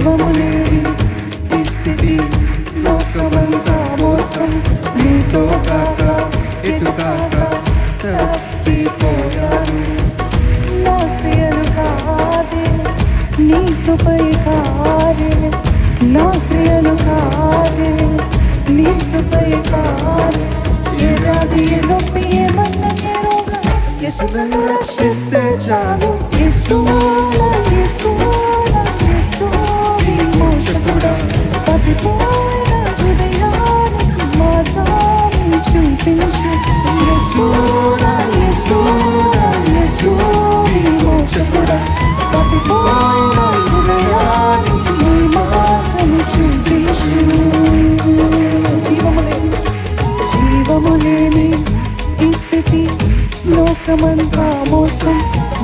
జీవము లేని ఈ స్థితి లోకమంతా మోసం నీతో కాక ఎటు కాక తప్పిపోయాను నా క్రియలు కాదే నీ కృపై కాదే నా క్రియలు కాదే నీ కృపై కాదే ఏ వ్యాధి ఏ నొప్పి ఏమన్నా యేసు నన్ను రక్షిస్తే చాలు యేసు యేసు యేసు విమోచకుడా తప్పిపోయిన హృదయానికి మార్గాన్ని చూపించు యేసు యేసు యేసు విమోచకుడా తప్పిపోయిన హృదయానికి మార్గాన్ని చూపించు జీవము లేని ఈ స్థితి లోకమంతా మోసం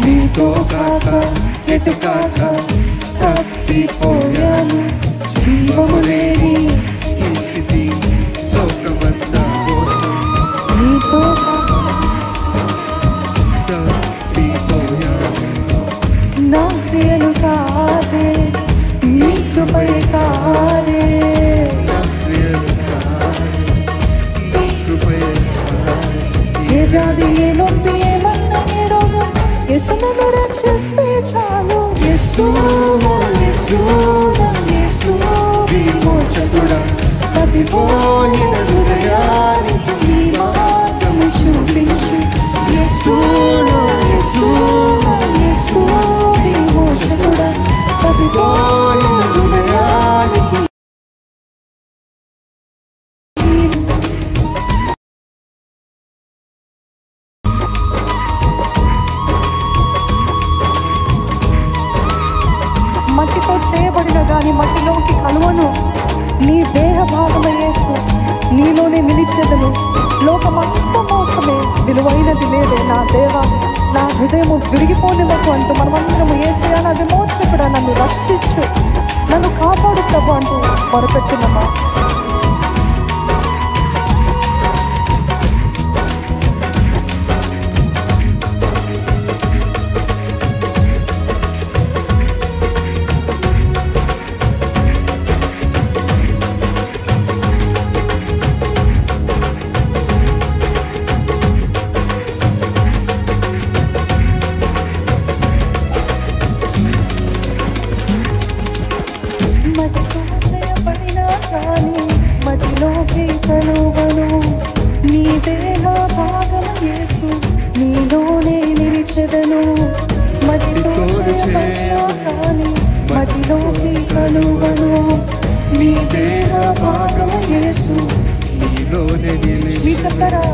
నీతో కాక ఎటు కాక తప్పిపోయాను జీవము లేని ఈ స్థితి లోకమంతా మోసం నీతో కాక తప్పిపోయాను నా క్రియలు కాదే నీ కృపై కాదే నా క్రియలు కాదే నీ కృపై ఏ వ్యాధి ఏ నొప్పి ఏమన్నా ఏ రోగం యేసు నన్ను రక్షిస్తే చాలు యేసు యేసు యేసు విమోచకుడా తప్పిపోయిన హృదయానికి నీ మార్గము చూపించు యేసు యేసు యేసు విమోచకుడా తప్పిపోయిన హృదయానికి మట్టితో చేయబడిన గాని మట్టిలోకి కలువను నీ దేహ భాగమే యేసు నీలోనే నిలిచేదను లోకమంతా మోసమే విలువైనది లేదే నా దేవ నా హృదయము విరిగిపోనివ్వకు అంటూ మనమందరము యేసయ్యా నా విమోచకుడా నన్ను రక్షించు నన్ను కాపాడు ప్రభు అంటూ మొరపెట్టునమ్మా మదిలోకి కలువను నీ దేహ భాగం యేసు నీలోనే నిలిచెదను మదిలో చేయబడిన కానీ మదిలోకి కలువను నీ దేహ భాగం యేసు నీలోనే నిలిచెదను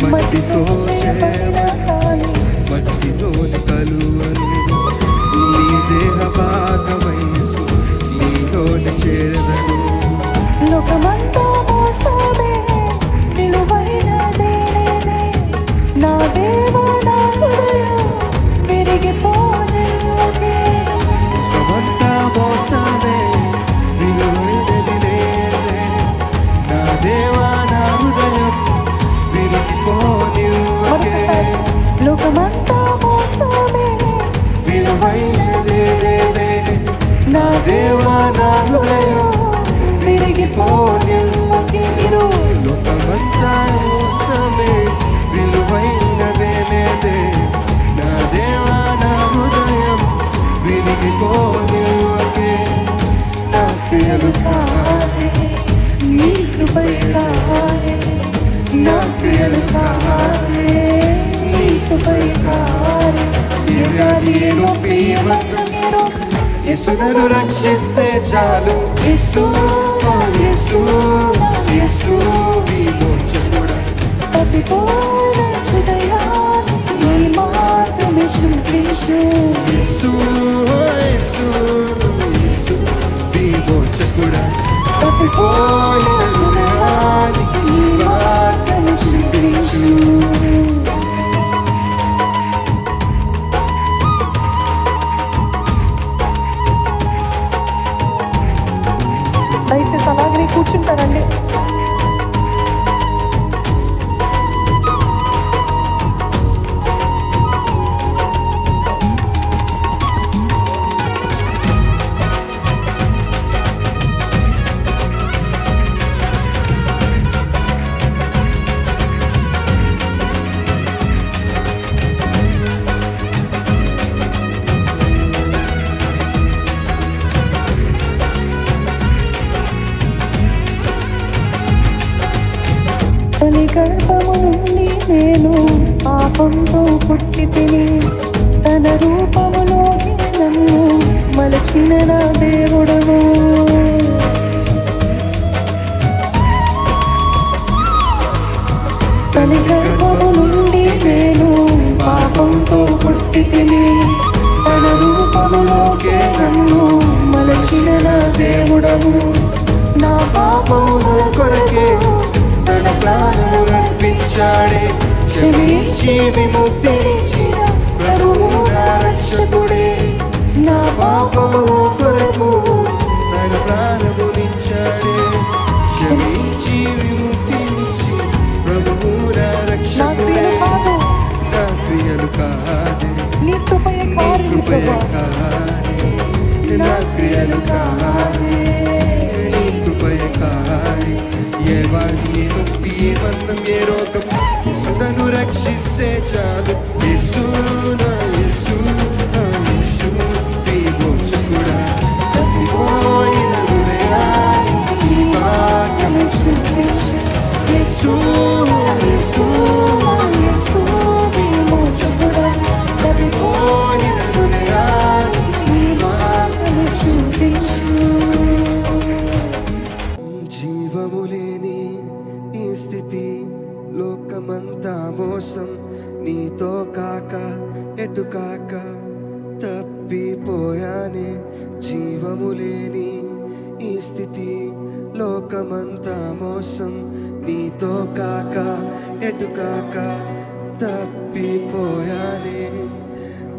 మదితో చేయబడిన కానీ మదిలోనే కలువను నీ దేహ భాగం యేసు నీలోనే చేరదను లోకమంతా మోసమే విలువైనదే నా దేవ నా హృదయం విరిగిపోనివ్వకే లోకమంతా మోసమే విలువైనది నా దేవ నా హృదయం విరిగిపోనివ్వకే లోకమంతా మోసమే విలువైనది నా దేవ నా హృదయం విరిగిపోనివ్వకే మీరు లోకమంతా మోసమే విలువైనదే నా దేవా నా హృదయం విరిగిపోనివ్వకే నా క్రియలు కాదే నీ కృపై కాదే నా క్రియలు కాదే నీ కృపై కాదే ఏ వ్యాధి ఏ నొప్పి ఏమన్నా యేసు నన్ను రక్షిస్తే చాలు యేసు యేసు యేసు విమోచకుడా తప్పిపోయిన హృదయానికి నీ మార్గమే చూపించు యేసు యేసు యేసు విమోచకుడా తప్పిపోయిన హృదయానికి నీ మార్గమే చూపించు దయచేసి అలాగే కూర్చుంటారండి గర్భము నుండి నేను పాపంతో పుట్టి తిని తన రూపములోకి నన్ను మలచిన నా దేవుడను. తన గర్భము నుండి నేను పాపంతో పుట్టి తిని తన రూపములోకి నన్ను మలచిన నా దేవుడము. నా పాపముల కొరకే తన ప్రాణము అర్పించాడే, క్షమించి విముక్తినిచ్చిన ప్రభువు నా రక్షకుడే. నా పాపముల కొరకు తన ప్రాణమునిచ్చాడే, క్షమించి విముక్తినిచ్చి ప్రభువు నా రక్షకుడే. నా క్రియలు కాదే నీ కృపయే కాదే, నా క్రియలు కాదే నీ కృపయే కాదే. ఏ వారి ఏ నొప్పి ఏ బంధం ఏ రోగం నన్ను రక్షిస్తే చాలు. యేసు నా యేసు నా యేసు విమోచకుడా, తప్పిపోయిన హృదయానికి వాక్యము చూపించు. యేసు నా యేసు నా యేసు విమోచకుడా, తప్పిపోయిన హృదయానికి వాక్యము చూపించు. జీవము లేని ఈ స్థితి లోకమంతా మోసం, నీతో కాక ఎటు కాక తప్పిపోయానే. జీవము లేని ఈ స్థితి లోకమంతా మోసం, నీతో కాక ఎటు కాక తప్పిపోయానే.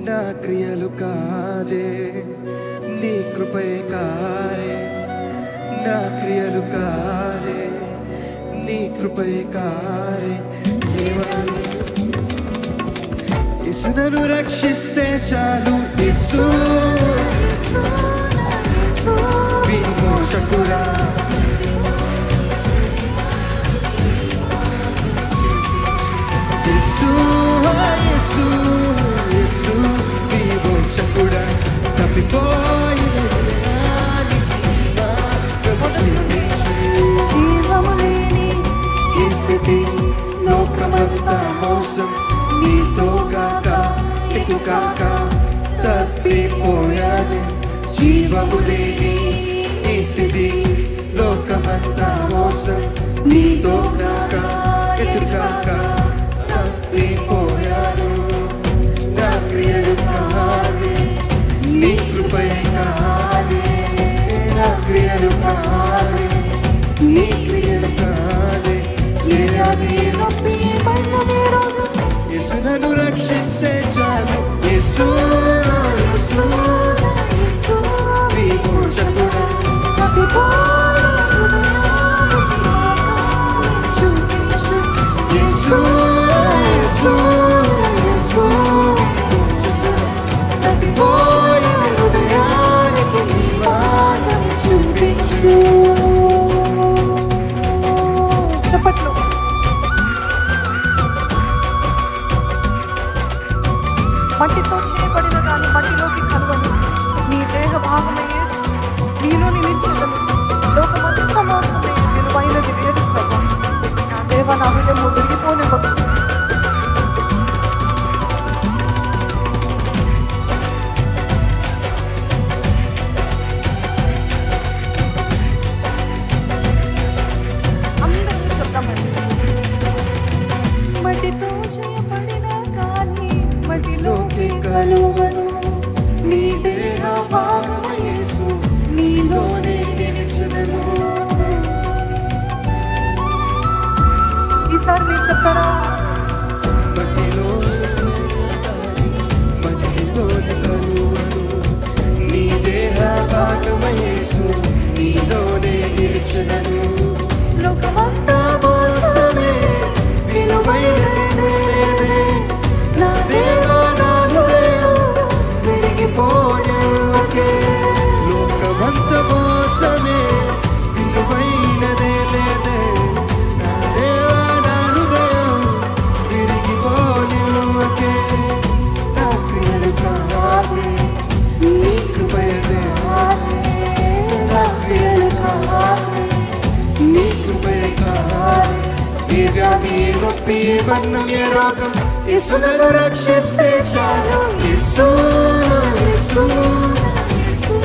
నా క్రియలు కాదే నీ కృపయే కారే, నా క్రియలు కాదే నీ కృపయే కారే. యేసు నన్ను రక్షిస్తే చాలు. యేసు విమోచకుడా, యేసు యేసు యేసు విమోచకుడా, తప్పిపోయిన జీవము లేని ఈ స్థితి లోకమంతా మోసం, నీతో కాక ఎటు కాక తప్పిపోయానే. జీవము లేని ఈ స్థితి లోకమంతా మోసం, నీతో కాక ఎటు కాక తప్పిపోయాను. నా క్రియలు కాదే నీ కృపయే కాదే, నా క్రియలు కాదే నీ క్రియలు కాదే. ఏ వ్యాధి ఏ నొప్పి ఏ బంధం ఏ రోగం యేసు నన్ను రక్షిస్తే చాలు. యేసు యేసు యేసు విమోచకుడా, తప్పిపోయిన హృదయానికి వాక్యము చూపించు. యేసు యేసు యేసు విమోచకుడా, తప్పిపోయిన హృదయానికి నీ వాక్యము చూపించు. చప్పట్లు. మట్టితో చేయబడిన గాని మట్టిలోకి కలవను, నీ దేహ భాగమే యేసు, నీలో నిలిచేదను. లోకమంతా మోసమే, విలువైనది లేదు ప్రభు. నా దేవ నా హృదయము విరిగిపోనివ్వదు. అందరూ చెప్తామండి. మట్టితో చేయబడిన గాని మట్టిలోకి కలువను, నీ దేహ భాగము యేసు, నీలోనే నిలిచెదను. ఈసారి మీరు చెప్తారా? మట్టితో కలువను, నీ దేహ భాగము యేసు, నీలోనే నిలిచెదను. లోకమంతా మోసమే, విలువైనదే లేదే. నా దేవా నా హృదయం విరిగిపోయేకే. లోకమంతా మోసమే, విలువైనదే లేదే. నా దేవా నా హృదయం విరిగిపోయేకే. నా క్రియలు కాదే నీ కృపయే కాదే, నా క్రియలు కాదే వ్యాధి ఏ నొప్పి ఏ మరణం ఏ రోగం యేసు నన్ను రక్షిస్తే చాలు యేసు యేసు యేసు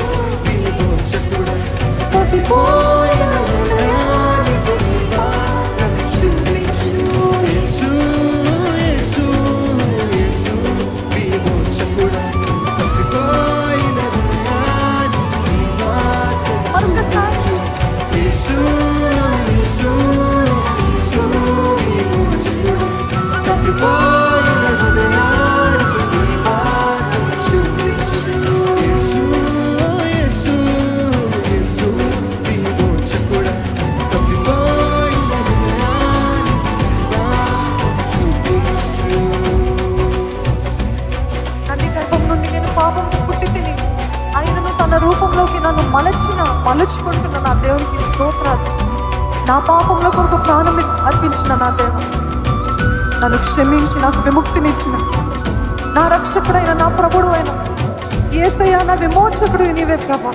విమోచకుడా తప్పిపోయిన హృదయానికి నీ మాత్రం చూపించు యేసు యేసు యేసు విమోచకుడా తప్పిపోయిన హృదయానికి నీ మాత్రం మరొకసారి యేసు యేసు యేసు విమోచకుడా తప్పిపోయిన హృదయానికి నీ మాత్రం చూపించు యేసు యేసు యేసు విమోచకుడా తప్పిపోయిన హృదయానికి నీ మాత్రం చూపించు. తల్లి గర్భం నుండి నేను పాపంతో పుట్టి తిని ఆయనను తన రూపంలోకి నన్ను మలుచుకుంటున్న నా దేవునికి స్తోత్రాలు. నా పాపంలో కొరకు ప్రాణం అర్పించిన నా దేవుడు నన్ను క్షమించి నాకు విముక్తినిచ్చిన నా రక్షకుడైన నా ప్రభుడు అయిన యేసయ్య నా విమోచకుడు నీవే ప్రభా.